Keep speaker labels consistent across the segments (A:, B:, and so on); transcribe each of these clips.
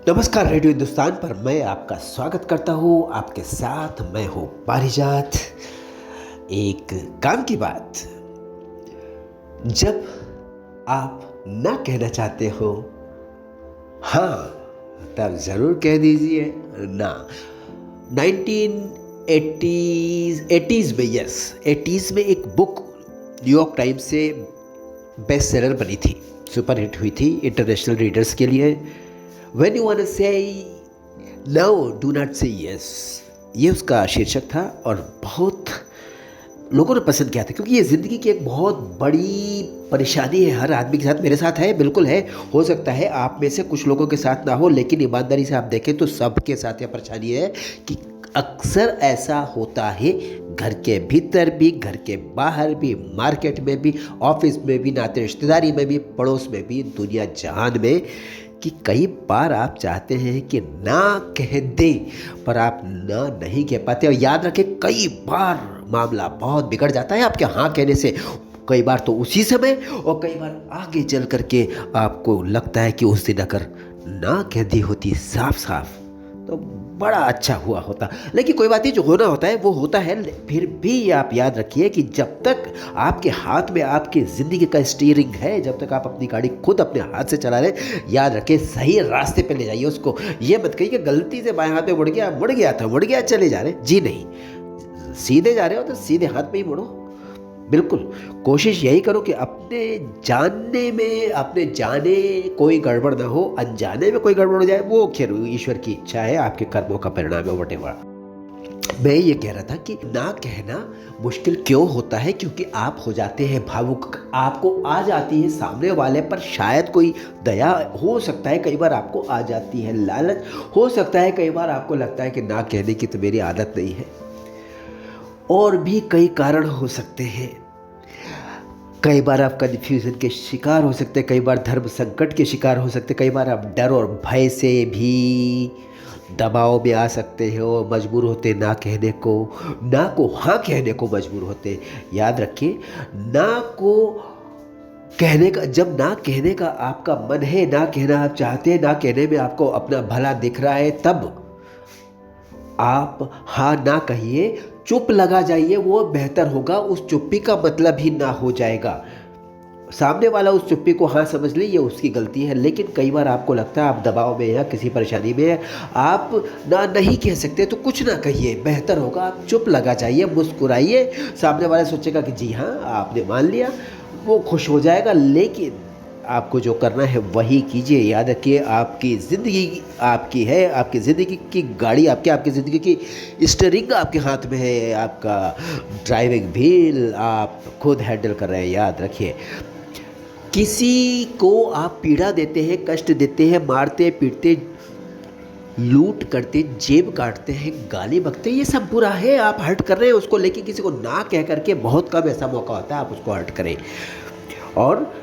A: नमस्कार, रेडियो हिंदुस्तान पर मैं आपका स्वागत करता हूँ। आपके साथ मैं हूँ पारिजात। एक काम की बात, जब आप ना कहना चाहते हो हाँ, तब ज़रूर कह दीजिए ना। 1980s में, यस 80s में एक बुक न्यूयॉर्क टाइम्स से बेस्ट सेलर बनी थी, सुपर हिट हुई थी इंटरनेशनल रीडर्स के लिए। When you wanna say no, do not say yes, ये उसका शीर्षक था और बहुत लोगों ने पसंद किया था, क्योंकि ये ज़िंदगी की एक बहुत बड़ी परेशानी है। हर आदमी के साथ, मेरे साथ है, बिल्कुल है। हो सकता है आप में से कुछ लोगों के साथ ना हो, लेकिन ईमानदारी से आप देखें तो सबके साथ यह परेशानी है कि अक्सर ऐसा होता है, घर के भीतर भी, घर के बाहर भी, मार्केट में भी, ऑफिस में भी, नाते रिश्तेदारी में भी, पड़ोस में भी, दुनिया जहान में, कि कई बार आप चाहते हैं कि ना कह दें, पर आप ना नहीं कह पाते। और याद रखें, कई बार मामला बहुत बिगड़ जाता है आपके हाँ कहने से। कई बार तो उसी समय, और कई बार आगे चल करके आपको लगता है कि उस दिन अगर ना कह दी होती साफ साफ तो बड़ा अच्छा हुआ होता। लेकिन कोई बात नहीं, जो होना होता है वो होता है। फिर भी आप याद रखिए कि जब तक आपके हाथ में आपकी ज़िंदगी का स्टीयरिंग है, जब तक आप अपनी गाड़ी खुद अपने हाथ से चला रहे, याद रखिए सही रास्ते पे ले जाइए उसको। ये मत कहिए कि गलती से बाएं हाथ में मुड़ गया चले जा रहे। जी नहीं, सीधे जा रहे हो तो सीधे हाथ में ही मुड़ो। बिल्कुल कोशिश यही करो कि अपने जाने कोई गड़बड़ ना हो, अनजाने में कोई गड़बड़ हो जाए वो खैर ईश्वर की इच्छा है, आपके कर्मों का परिणाम है, वटेवर। मैं ये कह रहा था कि ना कहना मुश्किल क्यों होता है, क्योंकि आप हो जाते हैं भावुक। आपको आ जाती है सामने वाले पर शायद कोई दया, हो सकता है कई बार आपको आ जाती है लालच, हो सकता है कई बार आपको लगता है कि ना कहने की तो मेरी आदत नहीं है, और भी कई कारण हो सकते हैं। कई बार आप कन्फ्यूज़न के शिकार हो सकते हैं, कई बार धर्म संकट के शिकार हो सकते हैं, कई बार आप डर और भय से भी दबाव में आ सकते हो, मजबूर होते ना कहने को, ना को हाँ कहने को मजबूर होते। याद रखिए, ना को कहने का, जब ना कहने का आपका मन है, ना कहना आप चाहते हैं, ना कहने में आपको अपना भला दिख रहा है, तब आप हाँ ना कहिए, चुप लगा जाइए, वो बेहतर होगा। उस चुप्पी का मतलब ही ना हो जाएगा। सामने वाला उस चुप्पी को हाँ समझ ले, ये उसकी गलती है। लेकिन कई बार आपको लगता है आप दबाव में या किसी परेशानी में है, आप ना नहीं कह सकते, तो कुछ ना कहिए, बेहतर होगा आप चुप लगा जाइए, मुस्कुराइए। सामने वाला सोचेगा कि जी हाँ आपने मान लिया, वो खुश हो जाएगा। लेकिन आपको जो करना है वही कीजिए। याद रखिए, आपकी ज़िंदगी आपकी है, आपकी ज़िंदगी की गाड़ी आपकी ज़िंदगी की स्टीयरिंग आपके हाथ में है, आपका ड्राइविंग व्हील आप खुद हैंडल कर रहे हैं। याद रखिए, किसी को आप पीड़ा देते हैं, कष्ट देते हैं, मारते पीटते, लूट करते, जेब काटते हैं, गाली बकते, ये सब बुरा है, आप हर्ट कर रहे हैं उसको। लेकिन किसी को ना कह करके बहुत कम ऐसा मौका होता है आप उसको हर्ट करें। और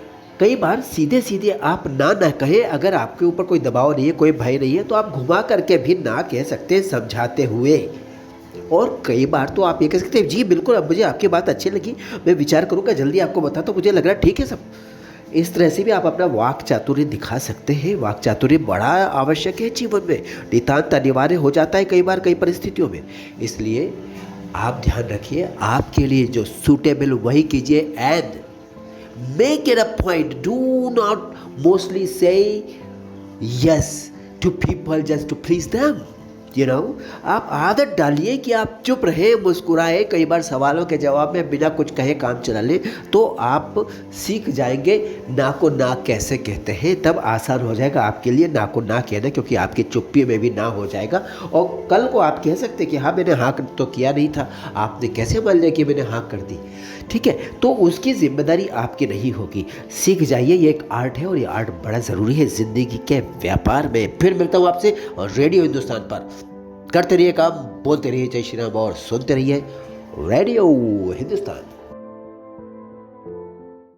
A: कई बार सीधे सीधे आप ना कहें, अगर आपके ऊपर कोई दबाव नहीं है, कोई भय नहीं है, तो आप घुमा करके भी ना कह सकते हैं, समझाते हुए। और कई बार तो आप ये कह सकते हैं, जी बिल्कुल, अब मुझे आपकी बात अच्छी लगी, मैं विचार करूँगा, जल्दी आपको बता, तो मुझे लग रहा है ठीक है सब। इस तरह से भी आप अपना वाक चातुर्य दिखा सकते हैं। वाक चातुर्य बड़ा आवश्यक है जीवन में, नितांत अनिवार्य हो जाता है कई बार कई परिस्थितियों में। इसलिए आप ध्यान रखिए, आपके लिए जो सूटेबल वही कीजिए। And make it a point, do not mostly say yes to people just to please them. आप आदत डालिए कि आप चुप रहे, मुस्कुराए, कई बार सवालों के जवाब में बिना कुछ कहे काम चला ले, तो आप सीख जाएंगे ना को ना कैसे कहते हैं। तब आसान हो जाएगा आपके लिए ना को ना कहना, क्योंकि आपकी चुप्पी में भी ना हो जाएगा। और कल को आप कह सकते कि हाँ मैंने हाँ तो किया नहीं था, आपने कैसे मान लिया कि मैंने हाँ कर दी, ठीक है, तो उसकी जिम्मेदारी आपकी नहीं होगी। सीख जाइए, ये एक आर्ट है, और ये आर्ट बड़ा ज़रूरी है ज़िंदगी के व्यापार में। फिर मिलता हूँ आपसे रेडियो हिंदुस्तान पर। करते रहिए काम, बोलते रहिए जय श्री राम, और सुनते रहिए रेडियो हिंदुस्तान।